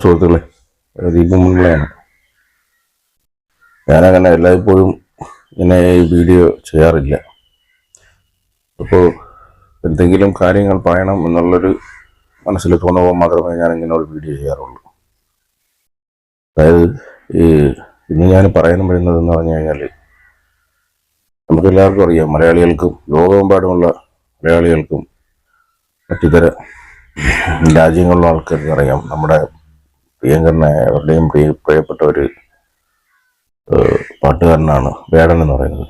സുഹൃത്തുക്കളെ, ദീപമുള്ളയാണ്. ഞാനങ്ങനെ എല്ലായ്പ്പോഴും ഇങ്ങനെ ഈ വീഡിയോ ചെയ്യാറില്ല. അപ്പോൾ എന്തെങ്കിലും കാര്യങ്ങൾ പറയണം എന്നുള്ളൊരു മനസ്സിൽ തോന്നുമ്പോൾ മാത്രമേ ഞാൻ ഇങ്ങനെ ഒരു വീഡിയോ ചെയ്യാറുള്ളൂ. അതായത് ഈ ഇന്ന് ഞാൻ പറയാൻ വരുന്നതെന്ന് പറഞ്ഞു കഴിഞ്ഞാൽ, നമുക്കെല്ലാവർക്കും അറിയാം, മലയാളികൾക്കും ലോകമെമ്പാടുമുള്ള മലയാളികൾക്കും മറ്റിതര രാജ്യങ്ങളിലുള്ള ആൾക്കാർക്ക് അറിയാം, നമ്മുടെ പ്രിയങ്കരനായ അവരുടെയും പ്രിയപ്പെട്ട ഒരു പാട്ടുകാരനാണ് വേടൻ എന്ന് പറയുന്നത്.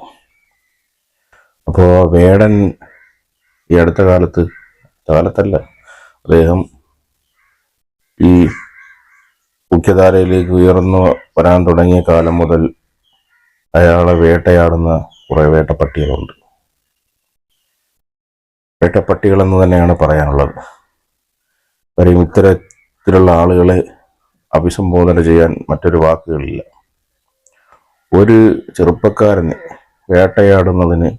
അപ്പോൾ വേടൻ ഈ അടുത്ത കാലത്തല്ല, അദ്ദേഹം ഈ മുഖ്യധാരയിലേക്ക് ഉയർന്നു വരാൻ തുടങ്ങിയ കാലം മുതൽ അയാളെ വേട്ടയാടുന്ന കുറെ വേട്ടപ്പട്ടികളുണ്ട്. വേട്ടപ്പട്ടികളെന്ന് തന്നെയാണ് പറയാനുള്ളത്. കാര്യം ഇത്തരത്തിലുള്ള ആളുകളെ അഭിസംബോധന ചെയ്യാൻ മറ്റൊരു വാക്കുകളില്ല. ഒരു ചെറുപ്പക്കാരനെ വേട്ടയാടുന്നതിന്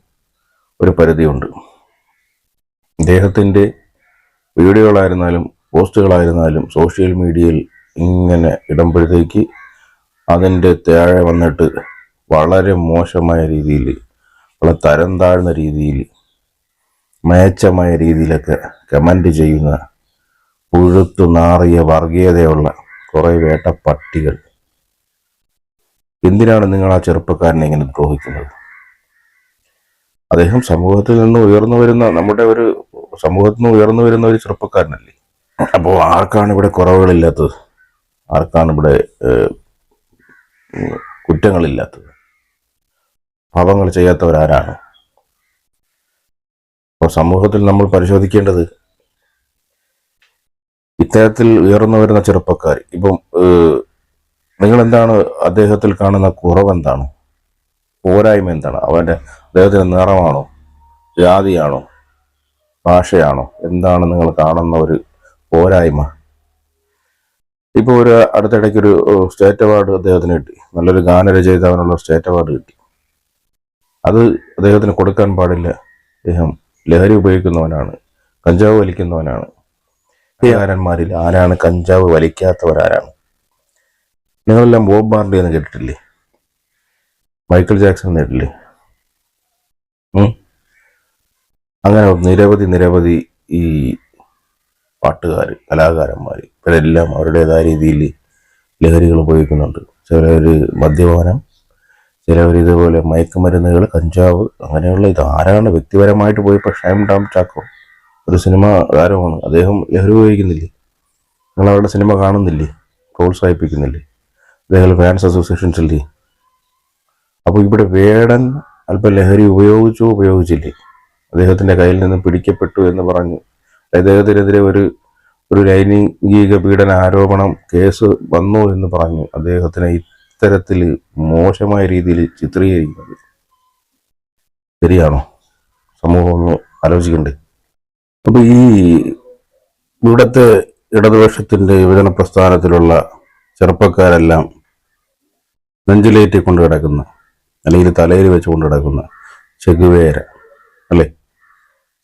ഒരു പരിധിയുണ്ട്. അദ്ദേഹത്തിൻ്റെ വീഡിയോകളായിരുന്നാലും പോസ്റ്റുകളായിരുന്നാലും സോഷ്യൽ മീഡിയയിൽ ഇങ്ങനെ ഇടുമ്പോഴത്തേക്ക് അതിൻ്റെ താഴെ വന്നിട്ട് വളരെ മോശമായ രീതിയിൽ, വളരെ തരം താഴ്ന്ന രീതിയിൽ, മേച്ചമായ രീതിയിലൊക്കെ കമൻ്റ് ചെയ്യുന്ന പുഴുത്തു നാറിയ വർഗീയതയുള്ള കുറേ വേട്ടപ്പട്ടികൾ. എന്തിനാണ് നിങ്ങൾ ആ ചെറുപ്പക്കാരനെ ഇങ്ങനെ ദ്രോഹിക്കുന്നത്? അദ്ദേഹം സമൂഹത്തിൽ നിന്ന് ഉയർന്നു വരുന്ന ഒരു ചെറുപ്പക്കാരനല്ലേ. അപ്പോൾ ആർക്കാണ് ഇവിടെ കുറവുകളില്ലാത്തത്? ആർക്കാണ് ഇവിടെ കുറ്റങ്ങളില്ലാത്തത്? പാപങ്ങൾ ചെയ്യാത്തവരാരാണ്? അപ്പോൾ സമൂഹത്തിൽ നമ്മൾ പരിശോധിക്കേണ്ടത്, ഇത്തരത്തിൽ ഉയർന്നു വരുന്ന ചെറുപ്പക്കാർ, ഇപ്പം നിങ്ങളെന്താണ് അദ്ദേഹത്തിൽ കാണുന്ന കുറവെന്താണ്? പോരായ്മ എന്താണ്? അദ്ദേഹത്തിന് നിറമാണോ, ജാതിയാണോ, ഭാഷയാണോ? എന്താണ് നിങ്ങൾ കാണുന്ന ഒരു പോരായ്മ? ഇപ്പോൾ ഒരു അടുത്തിടയ്ക്കൊരു സ്റ്റേറ്റ് അവാർഡ് അദ്ദേഹത്തിന് കിട്ടി. നല്ലൊരു ഗാനരചയിതാവിനുള്ള സ്റ്റേറ്റ് അവാർഡ് കിട്ടി. അത് അദ്ദേഹത്തിന് കൊടുക്കാൻ പാടില്ല. അദ്ദേഹം ലഹരി ഉപയോഗിക്കുന്നവനാണ്, കഞ്ചാവ് വലിക്കുന്നവനാണ്. കലാകാരന്മാരിൽ ആരാണ് കഞ്ചാവ് വലിക്കാത്തവരാരാണ്? നിങ്ങളെല്ലാം ബോബ് മാർലി എന്ന് കേട്ടിട്ടില്ലേ? മൈക്കിൾ ജാക്സൺ കേട്ടില്ലേ? അങ്ങനെ നിരവധി ഈ പാട്ടുകാർ, കലാകാരന്മാർ, ഇവരെല്ലാം അവരുടേതായ രീതിയിൽ ലഹരികൾ ഉപയോഗിക്കുന്നുണ്ട്. ചിലർ മദ്യപാനം, ചിലവർ ഇതുപോലെ മയക്കുമരുന്നുകൾ, കഞ്ചാവ്, അങ്ങനെയുള്ള ഇത്. ആരാണ് വ്യക്തിപരമായിട്ട് പോയപ്പോൾ ഷൈം ഡാം ചാക്കോ ഒരു സിനിമ താരമാണ്. അദ്ദേഹം ലഹരി ഉപയോഗിക്കുന്നില്ലേ? നിങ്ങൾ അവരുടെ സിനിമ കാണുന്നില്ലേ? പ്രോത്സാഹിപ്പിക്കുന്നില്ലേ? അദ്ദേഹം ഫാൻസ് അസോസിയേഷൻസ് ഇല്ലേ? അപ്പോൾ ഇവിടെ വേടൻ അല്പം ലഹരി ഉപയോഗിച്ചില്ലേ? അദ്ദേഹത്തിൻ്റെ കയ്യിൽ നിന്ന് പിടിക്കപ്പെട്ടു എന്ന് പറഞ്ഞു അദ്ദേഹത്തിനെതിരെ ഒരു ലൈംഗിക പീഡന ആരോപണം കേസ് വന്നു എന്ന് പറഞ്ഞു അദ്ദേഹത്തിനെ ഇത്തരത്തിൽ മോശമായ രീതിയിൽ ചിത്രീകരിക്കുന്നത് ശരിയാണോ? സമൂഹം ഒന്ന് ആലോചിക്കണ്ടേ? അപ്പൊ ഈ ഇവിടുത്തെ ഇടതുപക്ഷത്തിന്റെ യുവജന പ്രസ്ഥാനത്തിലുള്ള ചെറുപ്പക്കാരെല്ലാം നെഞ്ചിലേറ്റി കൊണ്ട് കിടക്കുന്ന, അല്ലെങ്കിൽ തലയിൽ വെച്ച് കൊണ്ട് കിടക്കുന്ന ചെഗുവേര അല്ലേ?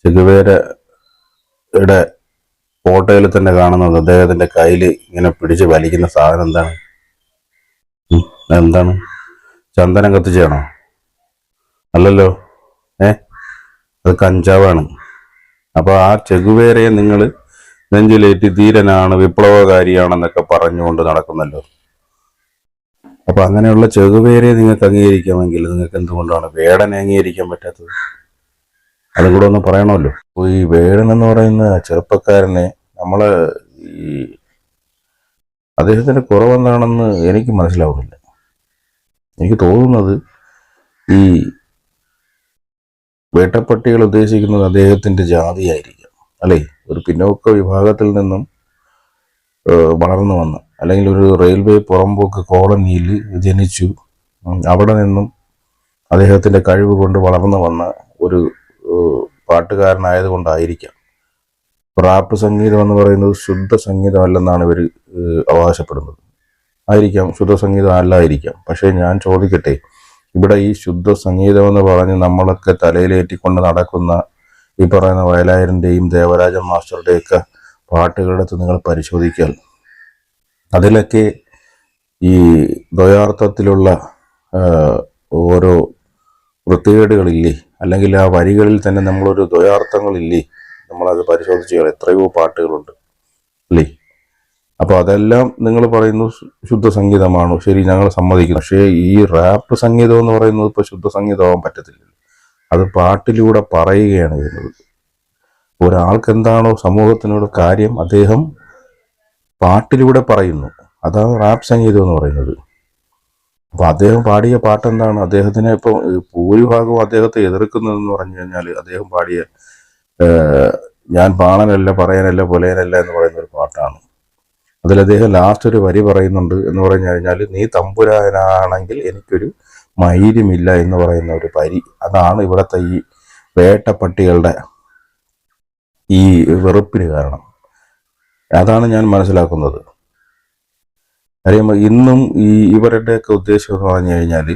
ചെഗുവേരയുടെ ഫോട്ടോയിൽ തന്നെ കാണുന്നത് അദ്ദേഹത്തിന്റെ കയ്യിൽ ഇങ്ങനെ പിടിച്ച് വലിക്കുന്ന സാധനം എന്താണ്? ചന്ദനം കത്തിച്ചാണോ? അല്ലല്ലോ. അത് കഞ്ചാവാണ്. അപ്പൊ ആ ചെഗുവേരയെ നിങ്ങൾ നെഞ്ചിലേറ്റി ധീരനാണ്, വിപ്ലവകാരിയാണെന്നൊക്കെ പറഞ്ഞുകൊണ്ട് നടക്കുന്നല്ലോ. അപ്പൊ അങ്ങനെയുള്ള ചെഗുവേരയെ നിങ്ങൾക്ക് അംഗീകരിക്കാമെങ്കിൽ നിങ്ങൾക്ക് എന്തുകൊണ്ടാണ് വേടനെ അംഗീകരിക്കാൻ പറ്റാത്തത്? അതും കൂടെ ഒന്ന് പറയണമല്ലോ. അപ്പോൾ ഈ വേടൻ എന്ന് പറയുന്ന ചെറുപ്പക്കാരനെ അദ്ദേഹത്തിന്റെ കുറവെന്താണെന്ന് എനിക്ക് മനസ്സിലാവുന്നില്ല. എനിക്ക് തോന്നുന്നത് ഈ വേട്ടപ്പട്ടികൾ ഉദ്ദേശിക്കുന്നത് അദ്ദേഹത്തിന്റെ ജാതിയായിരിക്കാം, അല്ലേ? ഒരു പിന്നോക്ക വിഭാഗത്തിൽ നിന്നും വളർന്നു വന്ന, അല്ലെങ്കിൽ ഒരു റെയിൽവേ പുറമ്പോക്ക് കോളനിയിൽ ജനിച്ചു, അവിടെ നിന്നും അദ്ദേഹത്തിന്റെ കഴിവ് കൊണ്ട് വളർന്നു വന്ന ഒരു പാട്ടുകാരനായതുകൊണ്ടായിരിക്കാം. റാപ്പ് സംഗീതം എന്ന് പറയുന്നത് ശുദ്ധ സംഗീതമല്ലെന്നാണ് ഇവർ അവകാശപ്പെടുന്നത്. ആയിരിക്കാം, ശുദ്ധ സംഗീതം അല്ലായിരിക്കാം. പക്ഷേ ഞാൻ ചോദിക്കട്ടെ, ഇവിടെ ഈ ശുദ്ധ സംഗീതം എന്ന് പറഞ്ഞ് നമ്മളൊക്കെ തലയിലേറ്റിക്കൊണ്ട് നടക്കുന്ന ഈ പറയുന്ന വയലായരൻ്റെയും ദേവരാജൻ മാസ്റ്ററുടെയൊക്കെ പാട്ടുകളെടുത്ത് നിങ്ങൾ പരിശോധിക്കാൽ അതിലൊക്കെ ഈ ദ്വയാർത്ഥത്തിലുള്ള ആ, ഓരോ വൃത്തികേടുകളില്ലേ, അല്ലെങ്കിൽ ആ വരികളിൽ തന്നെ നമ്മളൊരു ദ്വയാർത്ഥങ്ങളില്ലേ, നമ്മളത് പരിശോധിച്ച് എത്രയോ പാട്ടുകളുണ്ട് അല്ലേ. അപ്പോൾ അതെല്ലാം നിങ്ങൾ പറയുന്നു ശുദ്ധ സംഗീതമാണ്, ശരി, ഞങ്ങൾ സമ്മതിക്കുന്നു. പക്ഷേ ഈ റാപ്പ് സംഗീതം എന്ന് പറയുന്നത് ഇപ്പോൾ ശുദ്ധ സംഗീതമാകാൻ പറ്റത്തില്ല. അത് പാട്ടിലൂടെ പറയുകയാണ് ചെയ്യുന്നത്. ഒരാൾക്ക് എന്താണോ സമൂഹത്തിനോട് കാര്യം, അദ്ദേഹം പാട്ടിലൂടെ പറയുന്നു. അതാണ് റാപ്പ് സംഗീതം എന്ന് പറയുന്നത്. അപ്പൊ അദ്ദേഹം പാടിയ പാട്ട് എന്താണ്? അദ്ദേഹത്തിനെ ഇപ്പോൾ ഭൂരിഭാഗവും അദ്ദേഹത്തെ എതിർക്കുന്നതെന്ന് പറഞ്ഞു കഴിഞ്ഞാൽ അദ്ദേഹം പാടിയ ഞാൻ പാണനല്ല, പറയാനല്ല, പുലയനല്ല എന്ന് പറയുന്ന ഒരു പാട്ടാണ്. അതിൽ അദ്ദേഹം ലാസ്റ്റ് ഒരു വരി പറയുന്നുണ്ട് എന്ന് പറഞ്ഞു കഴിഞ്ഞാൽ, നീ തമ്പുരാനാണെങ്കിൽ എനിക്കൊരു മൈര്യമില്ല എന്ന് പറയുന്ന ഒരു വരി. അതാണ് ഇവിടുത്തെ ഈ വേട്ടപ്പട്ടികളുടെ ഈ വെറുപ്പിന് കാരണം. അതാണ് ഞാൻ മനസ്സിലാക്കുന്നത്. കാര്യം ഇന്നും ഈ ഇവരുടെയൊക്കെ ഉദ്ദേശം എന്ന് പറഞ്ഞു കഴിഞ്ഞാൽ,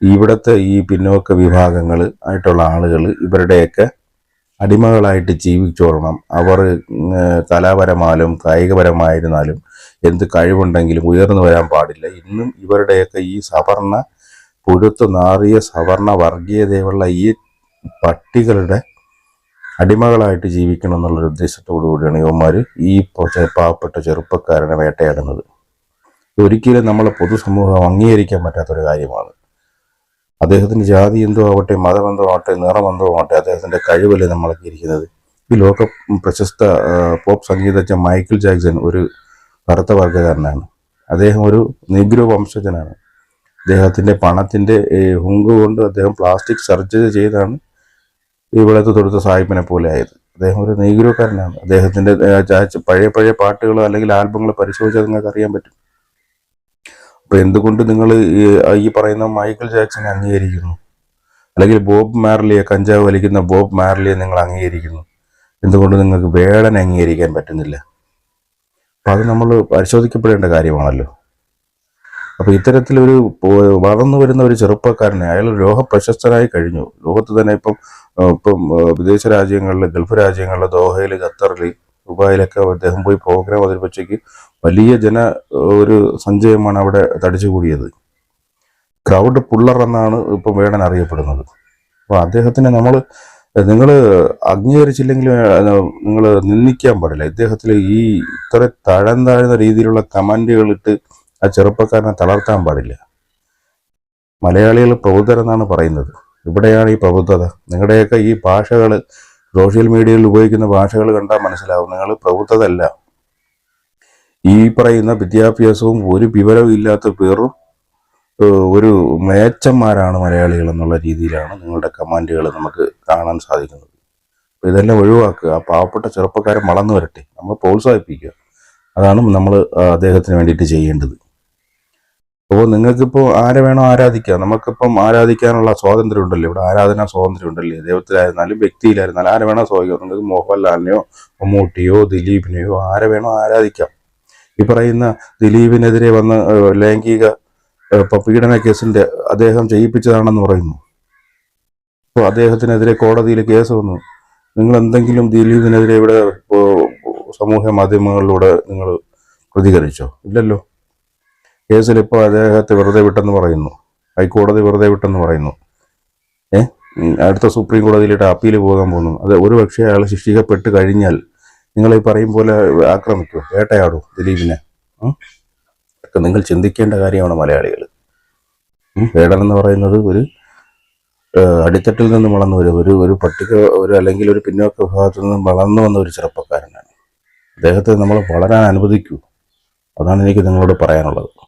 ഇവിടുത്തെ ഈ പിന്നോക്ക വിഭാഗങ്ങൾ ആയിട്ടുള്ള ആളുകൾ ഇവരുടെയൊക്കെ അടിമകളായിട്ട് ജീവിച്ചോളണം. അവർ കലാപരമായാലും കായികപരമായിരുന്നാലും എന്ത് കഴിവുണ്ടെങ്കിലും ഉയർന്നു വരാൻ പാടില്ല. ഇന്നും ഇവരുടെയൊക്കെ ഈ സവർണ പുഴുത്തു നാറിയ സവർണ വർഗീയതയുള്ള ഈ പട്ടികളുടെ അടിമകളായിട്ട് ജീവിക്കണം എന്നുള്ളൊരു ഉദ്ദേശത്തോടു കൂടിയാണ് ഇവന്മാർ ഈ പാവപ്പെട്ട ചെറുപ്പക്കാരനെ വേട്ടയാടുന്നത്. ഒരിക്കലും നമ്മളെ പൊതുസമൂഹം അംഗീകരിക്കാൻ പറ്റാത്തൊരു കാര്യമാണ്. അദ്ദേഹത്തിൻ്റെ ജാതി എന്തോ ആവട്ടെ, മതമെന്തോ ആവട്ടെ, നിറമെന്തോ ആവട്ടെ, അദ്ദേഹത്തിൻ്റെ കഴിവല്ലേ നമ്മളൊക്കെ ഇരിക്കുന്നത്. ഈ ലോക പ്രശസ്ത പോപ്പ് സംഗീതജ്ഞൻ മൈക്കിൾ ജാക്സൺ ഒരു കറുത്ത വർഗ്ഗക്കാരനാണ്. അദ്ദേഹം ഒരു നീഗ്രോ വംശജനാണ്. അദ്ദേഹത്തിൻ്റെ പണത്തിൻ്റെ ഹുങ്ക് കൊണ്ട് അദ്ദേഹം പ്ലാസ്റ്റിക് സർജറി ചെയ്താണ് ഇവിടുത്തെ തൊടുത്ത സാഹിബിനെ പോലെ ആയത്. അദ്ദേഹം ഒരു നീഗ്രോക്കാരനാണ്. അദ്ദേഹത്തിൻ്റെ പഴയ പഴയ പാട്ടുകൾ അല്ലെങ്കിൽ ആൽബങ്ങൾ പരിശോധിച്ചാൽ നിങ്ങൾക്ക് അറിയാൻ പറ്റും. അപ്പൊ എന്തുകൊണ്ട് നിങ്ങൾ ഈ പറയുന്ന മൈക്കിൾ ജാക്സനെ അംഗീകരിക്കുന്നു, അല്ലെങ്കിൽ ബോബ് മാർലിയെ, കഞ്ചാവ് വലിക്കുന്ന ബോബ് മാർലിയെ നിങ്ങൾ അംഗീകരിക്കുന്നു? എന്തുകൊണ്ട് നിങ്ങൾക്ക് വേടനെ അംഗീകരിക്കാൻ പറ്റുന്നില്ല? അപ്പൊ അത് നമ്മൾ പരിശോധിക്കപ്പെടേണ്ട കാര്യമാണല്ലോ. അപ്പൊ ഇത്തരത്തിലൊരു വളർന്നു വരുന്ന ഒരു ചെറുപ്പക്കാരനെ, അയാൾ ലോക പ്രശസ്തനായി കഴിഞ്ഞു. ലോകത്ത് തന്നെ ഇപ്പം വിദേശ രാജ്യങ്ങളിൽ, ഗൾഫ് രാജ്യങ്ങളിൽ, ദോഹയിൽ, ഖത്തറിൽ, ദുബായിലൊക്കെ അദ്ദേഹം പോയി പ്രോഗ്രാം അവതരിപ്പിച്ചേക്ക് വലിയ ഒരു സഞ്ചയമാണ് അവിടെ തടിച്ചു കൂടിയത്. ക്രൗഡ് പുള്ളർ എന്നാണ് ഇപ്പം വേടൻ അറിയപ്പെടുന്നത്. അപ്പോൾ അദ്ദേഹത്തിനെ നിങ്ങൾ അംഗീകരിച്ചില്ലെങ്കിൽ നിങ്ങൾ നിന്ദിക്കാൻ പാടില്ല. ഇദ്ദേഹത്തിൽ ഈ ഇത്ര താഴ്ന്ന രീതിയിലുള്ള കമന്റുകളിട്ട് ആ ചെറുപ്പക്കാരനെ തളർത്താൻ പാടില്ല. മലയാളികൾ പ്രബുദ്ധരെന്നാണ് പറയുന്നത്. ഇവിടെയാണ് ഈ പ്രബുദ്ധത. നിങ്ങളുടെയൊക്കെ ഈ ഭാഷകൾ, സോഷ്യൽ മീഡിയയിൽ ഉപയോഗിക്കുന്ന ഭാഷകൾ കണ്ടാൽ മനസ്സിലാവും നിങ്ങൾ പ്രബുദ്ധതല്ല. ഈ പറയുന്ന വിദ്യാഭ്യാസവും ഒരു വിവരവും ഇല്ലാത്ത പേരും ഒരു മേച്ചന്മാരാണ് മലയാളികൾ എന്നുള്ള രീതിയിലാണ് നിങ്ങളുടെ കമാൻഡുകൾ നമുക്ക് കാണാൻ സാധിക്കുന്നത്. അപ്പോൾ ഇതെല്ലാം ഒഴിവാക്കുക. ആ പാവപ്പെട്ട ചെറുപ്പക്കാരൻ വളർന്നു വരട്ടെ, നമ്മൾ പ്രോത്സാഹിപ്പിക്കുക. അതാണ് നമ്മൾ അദ്ദേഹത്തിന് വേണ്ടിയിട്ട് ചെയ്യേണ്ടത്. അപ്പോൾ നിങ്ങൾക്കിപ്പോൾ ആരെ വേണോ ആരാധിക്കാം. നമുക്കിപ്പം ആരാധിക്കാനുള്ള സ്വാതന്ത്ര്യം ഉണ്ടല്ലോ. ഇവിടെ ആരാധനാ സ്വാതന്ത്ര്യം ഉണ്ടല്ലേ. ദൈവത്തിലായിരുന്നാലും വ്യക്തിയിലായിരുന്നാലും ആരെ വേണോ സ്വാഗതം. നിങ്ങൾക്ക് മോഹൻലാലിനെയോ മമ്മൂട്ടിയോ ദിലീപിനെയോ ആരെ വേണോ ആരാധിക്കാം. ഈ പറയുന്ന ദിലീപിനെതിരെ വന്ന ലൈംഗിക പീഡന കേസിന്റെ അദ്ദേഹം ചെയ്യിപ്പിച്ചതാണെന്ന് പറയുന്നു. അപ്പോൾ അദ്ദേഹത്തിനെതിരെ കോടതിയിൽ കേസ് വന്നു. നിങ്ങൾ എന്തെങ്കിലും ദിലീപിനെതിരെ ഇവിടെ സമൂഹ മാധ്യമങ്ങളിലൂടെ നിങ്ങൾ പ്രതികരിച്ചോ? ഇല്ലല്ലോ. കേസിൽ ഇപ്പോൾ അദ്ദേഹത്തെ വെറുതെ വിട്ടെന്ന് പറയുന്നു. ഹൈക്കോടതി വെറുതെ വിട്ടെന്ന് പറയുന്നു. അടുത്ത സുപ്രീം കോടതിയിലിട്ട് അപ്പീൽ പോകാൻ പോകുന്നു. അത് ഒരു പക്ഷേ അയാൾ ശിക്ഷിക്കപ്പെട്ട് കഴിഞ്ഞാൽ നിങ്ങൾ ഈ പറയും പോലെ ആക്രമിക്കൂ, വേട്ടയാടൂ ദിലീപിനെ? ഒക്കെ നിങ്ങൾ ചിന്തിക്കേണ്ട കാര്യമാണ് മലയാളികൾ. വേടൻ എന്ന് പറയുന്നത് ഒരു അടിത്തട്ടിൽ നിന്ന് വളർന്നു വരും, ഒരു പട്ടിക അല്ലെങ്കിൽ ഒരു പിന്നോക്ക വിഭാഗത്തിൽ നിന്ന് വളർന്നു വന്ന ഒരു ചെറുപ്പക്കാരനാണ്. അദ്ദേഹത്തെ നമ്മൾ വളരാൻ അനുവദിക്കൂ. അതാണ് എനിക്ക് നിങ്ങളോട് പറയാനുള്ളത്.